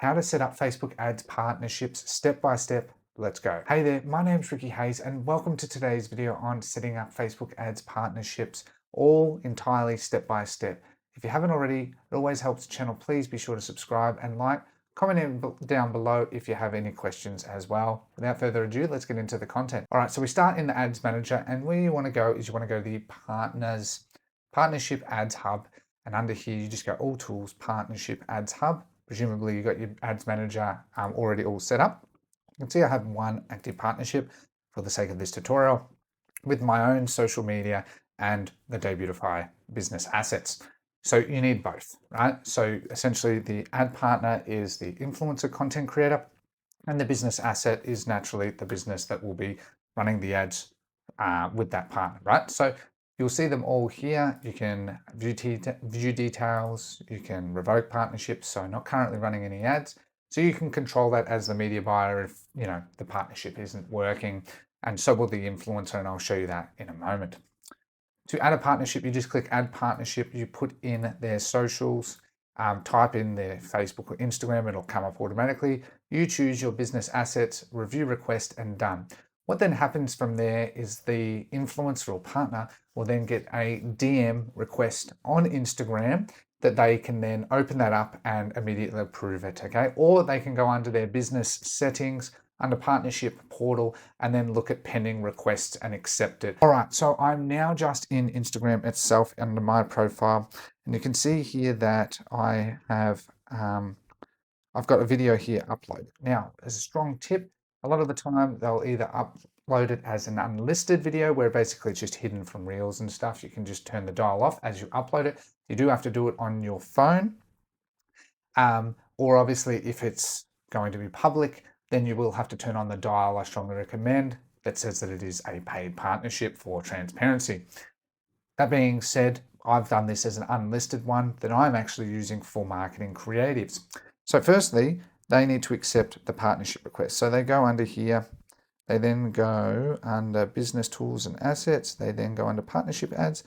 how to set up Facebook ads partnerships step by step. Let's go. Hey there, my name's Ricky Hayes and welcome to today's video on setting up Facebook ads partnerships, all entirely step by step. If you haven't already, it always helps the channel. Please be sure to subscribe and like. Comment down below if you have any questions as well. Without further ado, let's get into the content. All right, so we start in the Ads Manager, and where you want to go is you want to go to the Partnership Ads Hub, and under here you just go All Tools, Partnership Ads Hub. Presumably you got your Ads Manager already all set up. You can see I have one active partnership for the sake of this tutorial with my own social media and the Debutify business assets. So you need both, right? So essentially the ad partner is the influencer content creator, and the business asset is naturally the business that will be running the ads with that partner, right? So you'll see them all here. You can view details, you can revoke partnerships, so not currently running any ads. So you can control that as the media buyer if the partnership isn't working, and so will the influencer, and I'll show you that in a moment. To add a partnership, you just click Add Partnership, you put in their socials, type in their Facebook or Instagram, it'll come up automatically. You choose your business assets, review request, and done. What then happens from there is the influencer or partner will then get a DM request on Instagram that they can then open that up and immediately approve it, okay? Or they can go under their business settings, under partnership portal, and then look at pending requests and accept it. All right, so I'm now just in Instagram itself under my profile, and you can see here that I have, I've got a video here uploaded. Now, as a strong tip, a lot of the time they'll either upload it as an unlisted video where basically it's just hidden from Reels and stuff. You can just turn the dial off as you upload it. You do have to do it on your phone. Or obviously if it's going to be public, then you will have to turn on the dial I strongly recommend that says that it is a paid partnership for transparency. That being said, I've done this as an unlisted one that I'm actually using for marketing creatives. So firstly, they need to accept the partnership request. So they go under here, they then go under business tools and assets, they then go under partnership ads,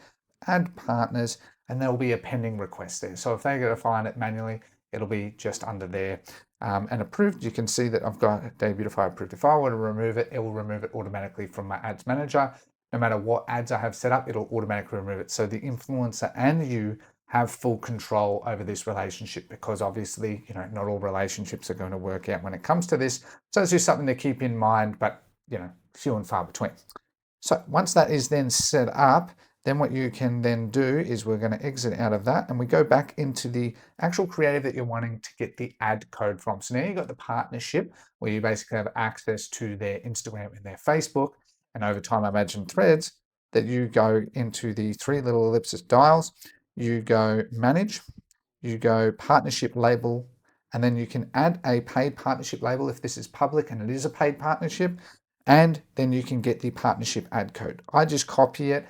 add partners, and there'll be a pending request there. So if they go to find it manually, it'll be just under there and approved. You can see that I've got Debutify approved. If I were to remove it, it will remove it automatically from my ads manager. No matter what ads I have set up, it'll automatically remove it. So the influencer and you have full control over this relationship, because obviously, not all relationships are going to work out when it comes to this. So it's just something to keep in mind, but few and far between. So once that is then set up, then what you can then do is we're going to exit out of that and we go back into the actual creative that you're wanting to get the ad code from. So now you've got the partnership where you basically have access to their Instagram and their Facebook, and over time I imagine threads, that you go into the three little ellipsis dials, you go manage, you go partnership label, and then you can add a paid partnership label if this is public and it is a paid partnership, and then you can get the partnership ad code. I just copy it.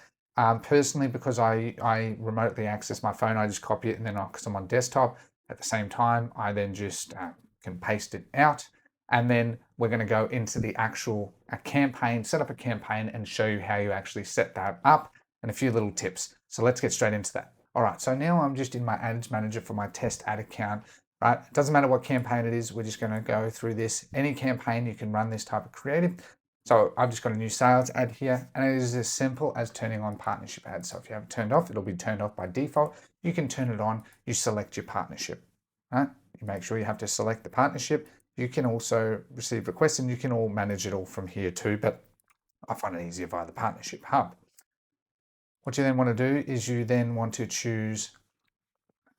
Personally, because I remotely access my phone, I just copy it, and then because I'm on desktop at the same time, I then just can paste it out. And then we're going to go into the actual campaign, set up a campaign, and show you how you actually set that up and a few little tips. So let's get straight into that. All right, so now I'm just in my ads manager for my test ad account, right? It doesn't matter what campaign it is. We're just going to go through this. Any campaign, you can run this type of creative. So I've just got a new sales ad here, and it is as simple as turning on partnership ads. So if you have it turned off, it'll be turned off by default. You can turn it on, you select your partnership, right? You make sure you have to select the partnership. You can also receive requests, and you can all manage it all from here too, but I find it easier via the partnership hub. What you then want to do is you then want to choose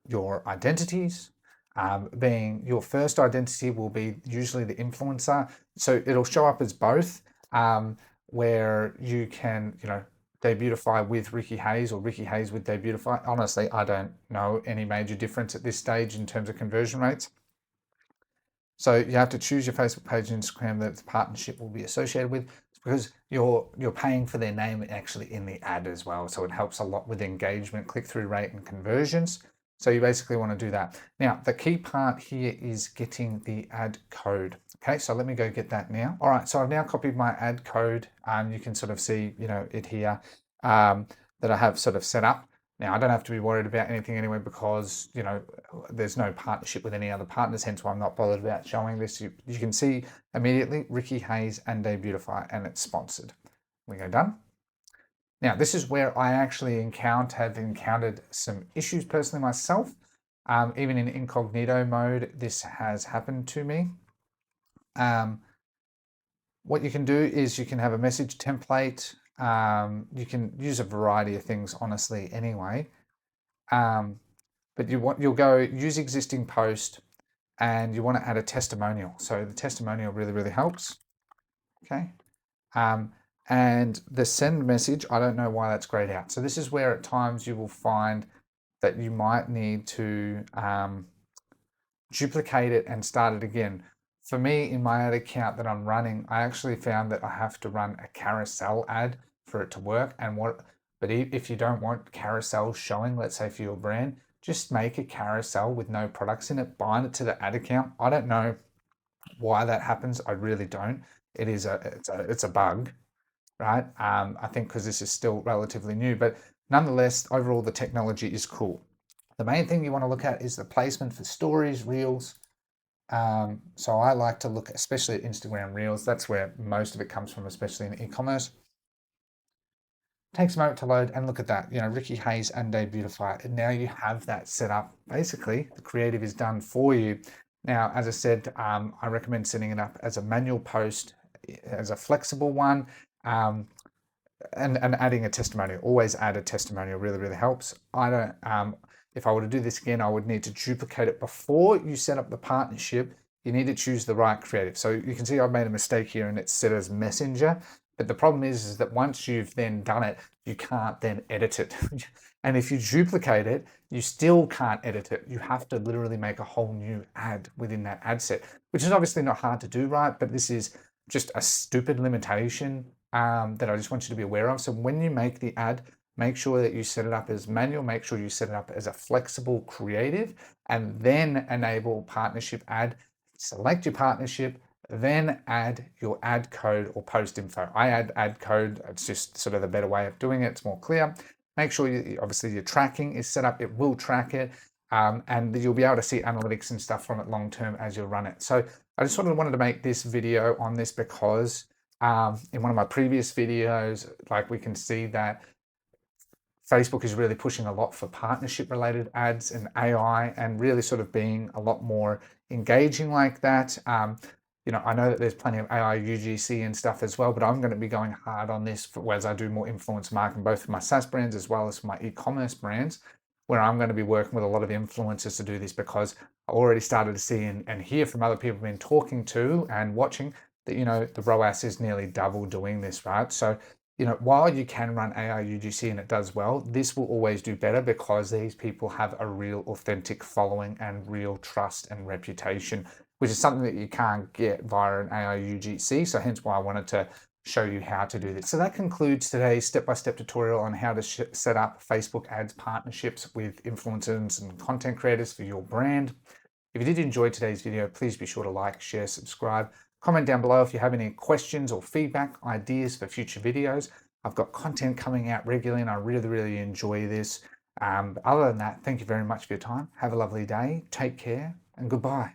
your identities. Being your first identity will be usually the influencer. So it'll show up as both, where you can, Debutify with Ricky Hayes or Ricky Hayes with Debutify. Honestly, I don't know any major difference at this stage in terms of conversion rates. So you have to choose your Facebook page and Instagram that the partnership will be associated with, because you're paying for their name actually in the ad as well. So it helps a lot with engagement, click-through rate, and conversions. So you basically want to do that. Now, the key part here is getting the ad code. Okay, so let me go get that now. All right, so I've now copied my ad code. You can sort of see, it here that I have sort of set up. Now, I don't have to be worried about anything anyway because, there's no partnership with any other partners, hence why I'm not bothered about showing this. You can see immediately Ricky Hayes and Debutify, and it's sponsored. We go done. Now, this is where I actually have encountered some issues personally myself. Even in incognito mode, this has happened to me. What you can do is you can have a message template. You can use a variety of things, honestly, anyway. But you'll go use existing post, and you want to add a testimonial. So the testimonial really, really helps. Okay. And the send message, I don't know why that's grayed out. So this is where at times you will find that you might need to duplicate it and start it again. For me, in my ad account that I'm running, I actually found that I have to run a carousel ad for it to work. But if you don't want carousel showing, let's say for your brand, just make a carousel with no products in it, bind it to the ad account. I don't know why that happens. I really don't. It's a bug, right? I think because this is still relatively new, but nonetheless, overall the technology is cool. The main thing you want to look at is the placement for stories, reels. So I like to look especially at Instagram reels. That's where most of it comes from, especially in e-commerce. Takes a moment to load, and look at that, Ricky Hayes and Debutify. And now you have that set up. Basically, the creative is done for you. Now, as I said, I recommend setting it up as a manual post, as a flexible one, and adding a testimonial. Always add a testimonial. Really, really helps. I don't. If I were to do this again, I would need to duplicate it before you set up the partnership. You need to choose the right creative. So you can see I've made a mistake here, and it's set as Messenger. But the problem is that once you've then done it, you can't then edit it. And if you duplicate it, you still can't edit it. You have to literally make a whole new ad within that ad set, which is obviously not hard to do, right? But this is just a stupid limitation that I just want you to be aware of. So when you make the ad, make sure that you set it up as manual, make sure you set it up as a flexible creative, and then enable partnership ad. Select your partnership, then add your ad code or post info. I add ad code. It's just sort of the better way of doing it. It's more clear. Make sure obviously your tracking is set up. It will track it. And you'll be able to see analytics and stuff from it long term as you run it. So I just sort of wanted to make this video on this because in one of my previous videos, like we can see that Facebook is really pushing a lot for partnership related ads and AI, and really sort of being a lot more engaging like that. I know that there's plenty of AI UGC and stuff as well, but I'm going to be going hard on this as I do more influence marketing, both for my SaaS brands as well as for my e-commerce brands, where I'm going to be working with a lot of influencers to do this, because I already started to see and hear from other people I've been talking to and watching that, the ROAS is nearly double doing this, right? So while you can run AI UGC and it does well, this will always do better because these people have a real authentic following and real trust and reputation, which is something that you can't get via an AI UGC. So hence why I wanted to show you how to do this. So that concludes today's step-by-step tutorial on how to set up Facebook ads partnerships with influencers and content creators for your brand. If you did enjoy today's video, please be sure to like, share, subscribe. Comment down below if you have any questions or feedback, ideas for future videos. I've got content coming out regularly and I really, really enjoy this. Other than that, thank you very much for your time. Have a lovely day. Take care and goodbye.